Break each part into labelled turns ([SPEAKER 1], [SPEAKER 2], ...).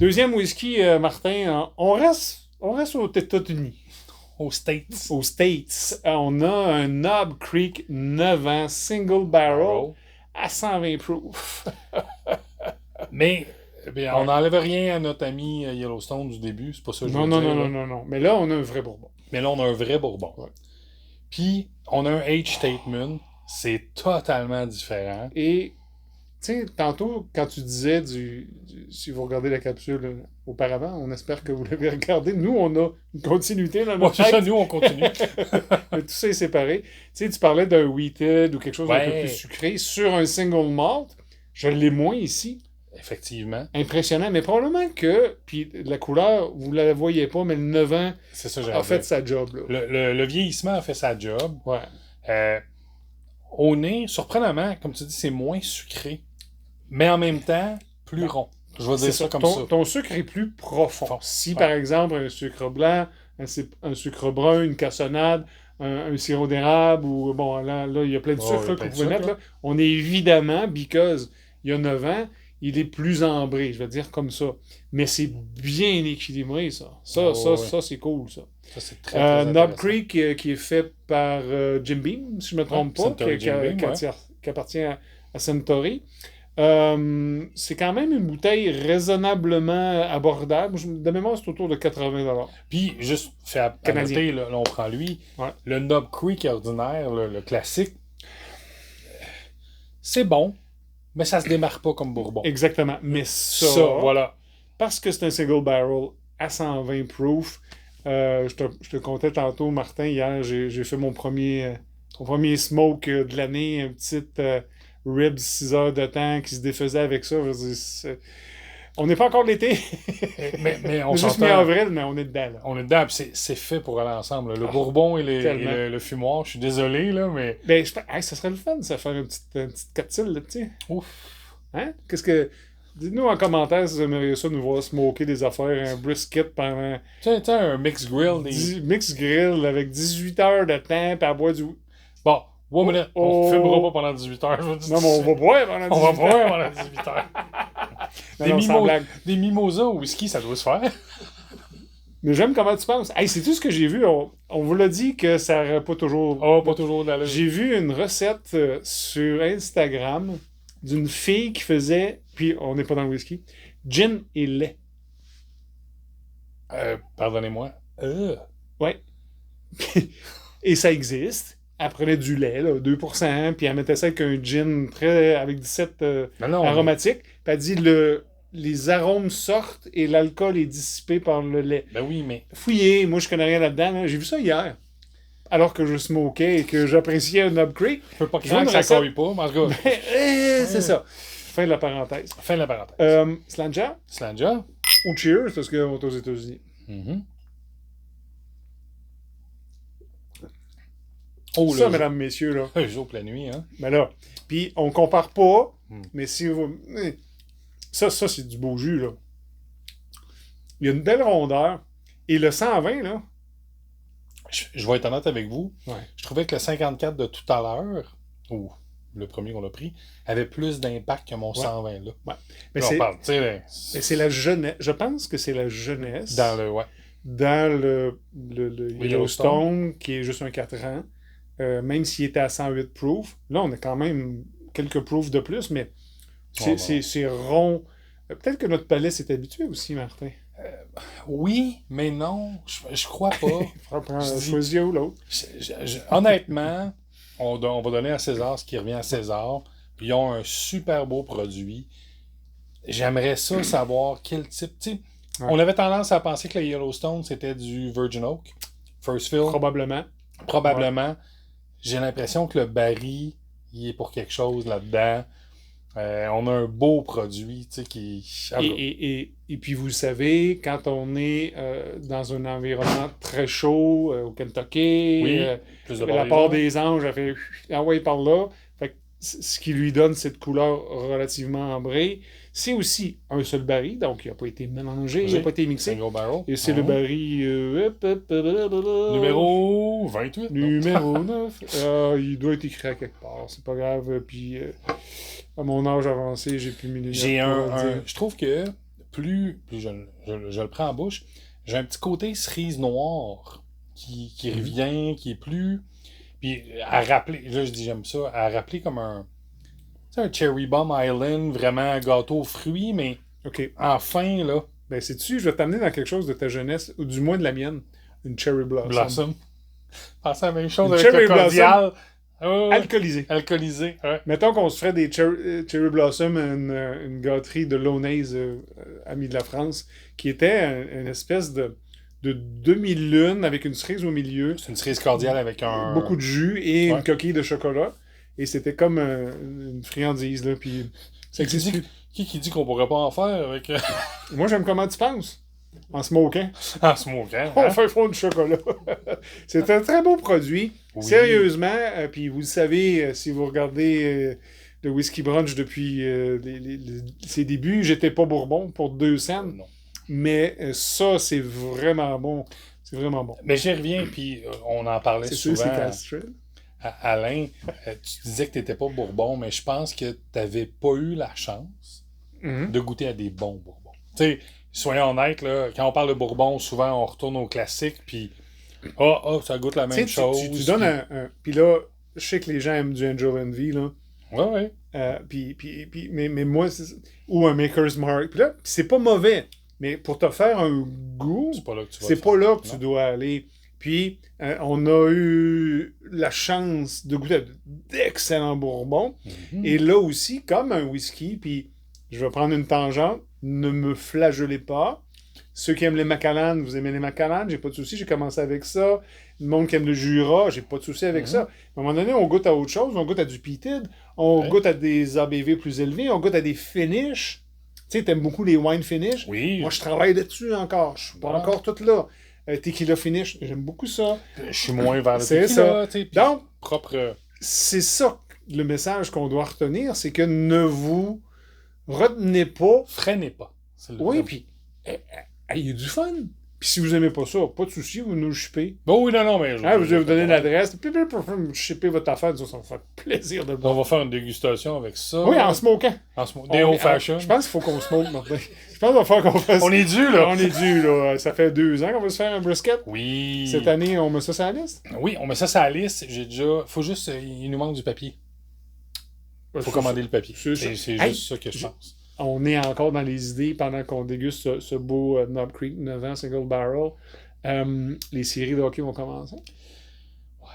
[SPEAKER 1] Deuxième whisky, Martin, on reste aux États-Unis.
[SPEAKER 2] Aux States.
[SPEAKER 1] Aux States. On a un Knob Creek 9 ans, single barrel, à 120 proof.
[SPEAKER 2] Mais on n'enlève rien à notre ami Yellowstone du début, c'est pas ça que je veux dire.
[SPEAKER 1] Non. Mais là, on a un vrai bourbon.
[SPEAKER 2] Mais là, on a un vrai bourbon.
[SPEAKER 1] Ouais.
[SPEAKER 2] Puis, on a un age statement, c'est totalement différent.
[SPEAKER 1] Et, tu sais, tantôt, quand tu disais si vous regardez la capsule auparavant, on espère que vous l'avez regardé. Nous, on a une continuité dans notre
[SPEAKER 2] c'est ça, nous, on continue.
[SPEAKER 1] Mais tout ça est séparé. Tu sais, tu parlais d'un wheated ou quelque chose d'un peu plus sucré sur un single malt. Je l'ai moins ici.
[SPEAKER 2] Effectivement.
[SPEAKER 1] Impressionnant, mais probablement que, puis la couleur, vous ne la voyez pas, mais le 9 ans
[SPEAKER 2] c'est ça,
[SPEAKER 1] a fait sa job. Là.
[SPEAKER 2] Le vieillissement a fait sa job.
[SPEAKER 1] Ouais.
[SPEAKER 2] Au nez, surprenamment, comme tu dis, c'est moins sucré, mais en même temps, plus rond. Je vais dire ça comme ça.
[SPEAKER 1] Ton sucre est plus profond. Si, par exemple, un sucre blanc, un sucre brun, une cassonade, un sirop d'érable, ou bon, là il y a plein de sucres que vous pouvez mettre. Là. On est évidemment, because il y a 9 ans, il est plus ambré, je vais dire comme ça. Mais c'est bien équilibré, ça. Ça, c'est cool, ça.
[SPEAKER 2] Ça, c'est très, très
[SPEAKER 1] Knob Creek, qui est fait par Jim Beam, si je ne me trompe pas, qui appartient à Suntory. C'est quand même une bouteille raisonnablement abordable. De mémoire, c'est autour de 80$.
[SPEAKER 2] Puis, juste fait à noter, là, on prend lui, le Knob Creek ordinaire, le classique, c'est bon, mais ça se démarque pas comme bourbon.
[SPEAKER 1] Exactement. Mais ça
[SPEAKER 2] voilà.
[SPEAKER 1] Parce que c'est un single barrel à 120 proof, je te contais tantôt, Martin, hier, j'ai fait mon premier smoke de l'année, une petite ribs 6 heures de temps qui se défaisait avec ça. On n'est pas encore de l'été.
[SPEAKER 2] mais on
[SPEAKER 1] juste mi-avril, mais on est dedans. Là.
[SPEAKER 2] On est dedans, puis c'est fait pour aller ensemble. Le bourbon et le fumoir, je suis désolé, là, mais...
[SPEAKER 1] Ben, ça serait le fun, ça, faire une petite capsule, là, tu sais.
[SPEAKER 2] Ouf!
[SPEAKER 1] Hein? Qu'est-ce que... Dites-nous en commentaire si vous aimeriez ça, nous voir smoker des affaires, un brisket pendant...
[SPEAKER 2] Tu sais, un mix grill.
[SPEAKER 1] Mix grill avec 18 heures de temps, puis à boire du...
[SPEAKER 2] Bon, on ne filmera pas pendant 18 heures.
[SPEAKER 1] Non, mais on va boire pendant 18 heures.
[SPEAKER 2] On va boire pendant 18 heures. Des mimosas au whisky, ça doit se faire.
[SPEAKER 1] Mais j'aime comment tu penses. Hey, c'est tout ce que j'ai vu. On vous l'a dit que ça n'aurait pas toujours...
[SPEAKER 2] pas toujours d'allure.
[SPEAKER 1] J'ai vu une recette sur Instagram d'une fille qui faisait, puis on n'est pas dans le whisky, gin et lait.
[SPEAKER 2] Pardonnez-moi.
[SPEAKER 1] Ouais. Et ça existe. Elle prenait du lait, là, 2%, puis elle mettait ça avec un gin avec 17 aromatiques. Puis elle dit les arômes sortent et l'alcool est dissipé par le lait.
[SPEAKER 2] Ben oui, mais...
[SPEAKER 1] Fouillez, moi je connais rien là-dedans. Là. J'ai vu ça hier. Alors que je smokais et que j'appréciais un Knob Creek.
[SPEAKER 2] Je peux pas croire que ça colle pas, mais en tout cas...
[SPEAKER 1] c'est ça. Fin de la parenthèse. Slanja?
[SPEAKER 2] Slanja?
[SPEAKER 1] Ou Cheers, parce qu'on est aux États-Unis.
[SPEAKER 2] Mm-hmm.
[SPEAKER 1] Ça, mesdames, messieurs, là.
[SPEAKER 2] Un jour la nuit, hein?
[SPEAKER 1] Ben là. Puis, on compare pas, mais si vous... Ça, c'est du beau jus, là. Il y a une belle rondeur. Et le 120, là...
[SPEAKER 2] Je vais être honnête avec vous.
[SPEAKER 1] Ouais.
[SPEAKER 2] Je trouvais que le 54 de tout à l'heure, ou le premier qu'on a pris, avait plus d'impact que mon 120, là.
[SPEAKER 1] Ouais. Mais
[SPEAKER 2] là,
[SPEAKER 1] c'est la jeunesse. Je pense que c'est la jeunesse.
[SPEAKER 2] Dans
[SPEAKER 1] le Yellowstone, qui est juste un 4 ans. Même s'il était à 108 proof. Là, on a quand même quelques proofs de plus, mais c'est rond. Peut-être que notre palais s'est habitué aussi, Martin.
[SPEAKER 2] Oui, mais non. Je crois pas.
[SPEAKER 1] Choisis ou l'autre.
[SPEAKER 2] Honnêtement, on va donner à César ce qui revient à César. Puis ils ont un super beau produit. J'aimerais ça savoir quel type... On avait tendance à penser que le Yellowstone, c'était du Virgin Oak. First Fill.
[SPEAKER 1] Probablement.
[SPEAKER 2] Ouais. J'ai l'impression que le baril, il est pour quelque chose là-dedans. On a un beau produit, tu sais, qui...
[SPEAKER 1] Et puis, vous le savez, quand on est dans un environnement très chaud, au Kentucky, la part des anges, elle fait « Ah ouais, par là ». Fait que ce qui lui donne cette couleur relativement ambrée. C'est aussi un seul baril, donc il n'a pas été mélangé, il n'a pas été mixé.
[SPEAKER 2] Single barrel.
[SPEAKER 1] Et c'est le baril...
[SPEAKER 2] Numéro 28.
[SPEAKER 1] Numéro 9. Il doit être écrit à quelque part, c'est pas grave. Puis... à mon âge avancé, j'ai plus mis les
[SPEAKER 2] je trouve que plus je le prends en bouche, j'ai un petit côté cerise noire qui revient, qui est plus... Puis à rappeler, là je dis j'aime ça, à rappeler comme un Cherry Bomb Island, vraiment gâteau aux fruits, mais enfin, là...
[SPEAKER 1] Ben, sais-tu, je vais t'amener dans quelque chose de ta jeunesse, ou du moins de la mienne, une Cherry Blossom.
[SPEAKER 2] Pensez à la même chose
[SPEAKER 1] une
[SPEAKER 2] avec
[SPEAKER 1] Cherry
[SPEAKER 2] le cordial.
[SPEAKER 1] Alcoolisé.
[SPEAKER 2] Alcoolisé, ouais.
[SPEAKER 1] Mettons qu'on se ferait des Cherry Blossom, une gâterie de Launaise, amie de la France, qui était une espèce de demi-lune avec une cerise au milieu.
[SPEAKER 2] C'est une cerise cordiale avec un...
[SPEAKER 1] Beaucoup de jus et une coquille de chocolat. Et c'était comme une friandise, là. Puis,
[SPEAKER 2] qui dit qu'on pourrait pas en faire avec...
[SPEAKER 1] Moi, j'aime comment tu penses. En smoking.
[SPEAKER 2] En smoking,
[SPEAKER 1] On fait fondre du chocolat. C'est un très beau produit. Oui. Sérieusement, puis vous le savez, si vous regardez le Whisky Brunch depuis ses débuts, j'étais pas Bourbon pour 2 cents. Non. Mais ça, c'est vraiment bon. C'est vraiment bon.
[SPEAKER 2] Mais j'y reviens, puis on en parlait souvent.
[SPEAKER 1] C'est sûr, c'est
[SPEAKER 2] Alain, tu disais que tu n'étais pas Bourbon, mais je pense que tu n'avais pas eu la chance de goûter à des bons Bourbons. Tu sais, soyons honnêtes, là, quand on parle de Bourbon, souvent on retourne au classique, puis ça goûte la même chose.
[SPEAKER 1] Tu donnes un... Puis là, je sais que les gens aiment du Angel Envy, là.
[SPEAKER 2] Ouais.
[SPEAKER 1] Mais moi, ou un Maker's Mark. Puis là, c'est pas mauvais, mais pour te faire un goût, c'est pas là que tu dois aller. Puis, on a eu la chance de goûter d'excellents bourbons. Mm-hmm. Et là aussi, comme un whisky, puis je vais prendre une tangente, ne me flagellez pas. Ceux qui aiment les Macallan, vous aimez les Macallan, j'ai pas de souci, j'ai commencé avec ça. Le monde qui aime le Jura, j'ai pas de souci avec ça. À un moment donné, on goûte à autre chose, on goûte à du peated, on goûte à des ABV plus élevés, on goûte à des finishes. Tu sais, t'aimes beaucoup les wine finish.
[SPEAKER 2] Oui.
[SPEAKER 1] Moi, je travaille là-dessus encore. Je suis pas encore tout là. Tequila finish, j'aime beaucoup ça.
[SPEAKER 2] Je suis moins vers le tequila.
[SPEAKER 1] C'est ça. Donc, c'est ça le message qu'on doit retenir, c'est que ne vous retenez pas.
[SPEAKER 2] Freinez pas.
[SPEAKER 1] Oui, puis il y a du fun. Puis si vous aimez pas ça, pas de souci, vous nous chipez.
[SPEAKER 2] Bon, oui, non, mais...
[SPEAKER 1] je vais vous donner l'adresse. Puis vous chipez votre affaire, ça va faire plaisir de le voir.
[SPEAKER 2] On va faire une dégustation avec ça.
[SPEAKER 1] Oui, en smokant.
[SPEAKER 2] Des old fashion.
[SPEAKER 1] Je pense qu'il faut qu'on smoke, Martin. Je pense qu'il va falloir qu'on fasse...
[SPEAKER 2] On est dû, là.
[SPEAKER 1] On est dû, là. Ça fait 2 ans qu'on va se faire un brisket.
[SPEAKER 2] Oui.
[SPEAKER 1] Cette année, on met ça sur la liste?
[SPEAKER 2] Oui, on met ça sur la liste. Faut juste... Il nous manque du papier. Faut commander le papier. C'est juste ça que je pense.
[SPEAKER 1] On est encore dans les idées pendant qu'on déguste ce beau Knob Creek 9 ans Single Barrel. Les séries de hockey vont commencer. Ouais.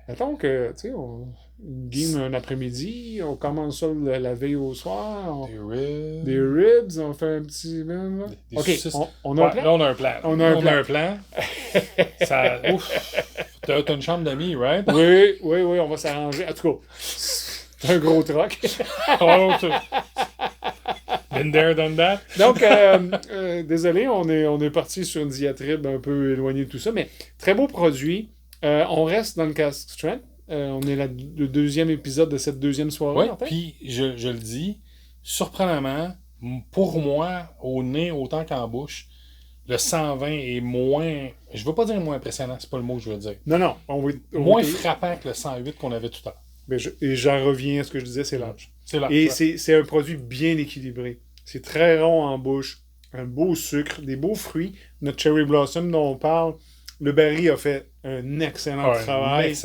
[SPEAKER 1] Mettons que, tu sais, on game un après-midi, on commence ça la veille au soir. Des ribs, on fait un petit... OK, on a un plan?
[SPEAKER 2] Là, on a un plan. On a un plan. T'as une chambre d'amis, right?
[SPEAKER 1] Oui, on va s'arranger. En tout cas, c'est un gros troc.
[SPEAKER 2] Been there, done that.
[SPEAKER 1] Donc, désolé, on est parti sur une diatribe un peu éloignée de tout ça, mais très beau produit. On reste dans le Cask Strength. On est le 2e épisode de cette 2e soirée.
[SPEAKER 2] Oui, puis je le dis, surprenamment, pour moi, au nez autant qu'en bouche, le 120 est moins... Je veux pas dire moins impressionnant, c'est pas le mot que je veux dire.
[SPEAKER 1] Non.
[SPEAKER 2] Moins frappant que le 108 qu'on avait tout à l'heure.
[SPEAKER 1] Et j'en reviens à ce que je disais, c'est l'âge.
[SPEAKER 2] Et
[SPEAKER 1] c'est un produit bien équilibré. C'est très rond en bouche, un beau sucre, des beaux fruits. Notre Cherry Blossom dont on parle, le Barry a fait un excellent travail.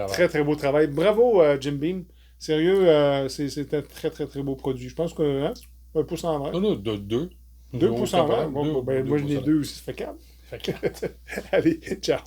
[SPEAKER 1] Très, très beau travail. Bravo, Jim Beam. Sérieux, c'est un très, très, très beau produit. Je pense que, un pouce en verre.
[SPEAKER 2] Non, de 2.
[SPEAKER 1] 2 pouces en verre. Moi, j'en ai 2 aussi, ça fait 4. Allez, ciao.